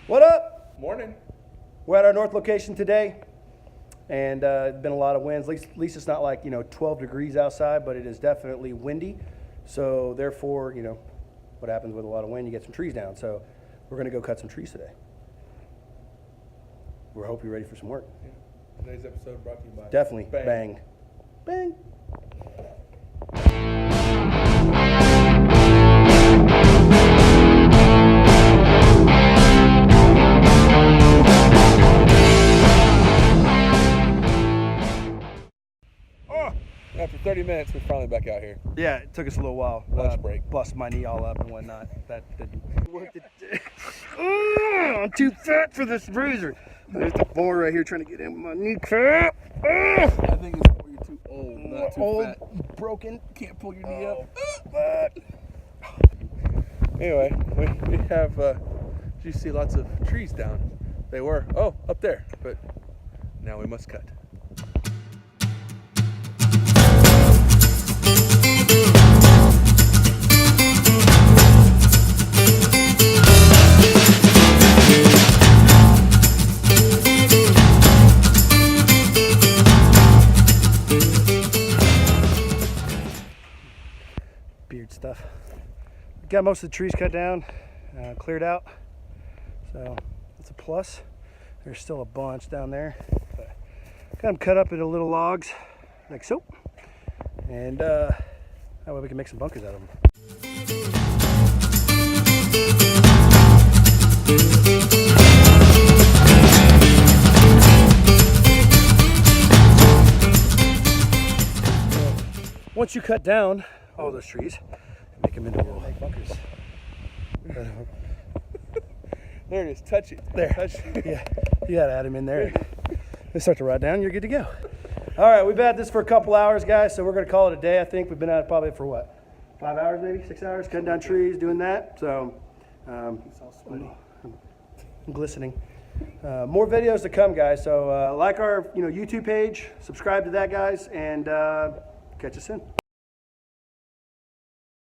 What up? Morning. We're at our north location today, and it's been a lot of winds. At least it's not like 12 degrees outside, but it is definitely windy. So therefore, what happens with a lot of wind? You get some trees down. So we're going to go cut some trees today. We hope you're ready for some work. Yeah. Today's episode brought to you by Definitely. Bang. Bang. After 30 minutes, we're finally back out here. Yeah, it took us a little while. Lunch break. Bust my knee all up and whatnot. That didn't work. I'm too fat for this bruiser. There's the boar right here trying to get in with my kneecap. I think it's you're too old, not too Old, fat. broken. Can't pull your knee up. Fuck. Anyway, we have, you see lots of trees down. They were, up there, but now we must cut. Beard stuff. Got most of the trees cut down, cleared out, so that's a plus. There's still a bunch down there, but got them cut up into little logs like so, and that way we can make some bunkers out of them. Once you cut down all those trees, make them into little bunkers. There it is. Touch it. There. Touch it. Yeah, you gotta add them in there. They start to rot down, you're good to go. All right, we've been at this for a couple hours, guys, so we're gonna call it a day. I think we've been at it probably for what? 5 hours, maybe 6 hours, cutting down trees, doing that. So, I'm glistening. More videos to come, guys. So like our YouTube page, subscribe to that, guys, and catch us soon.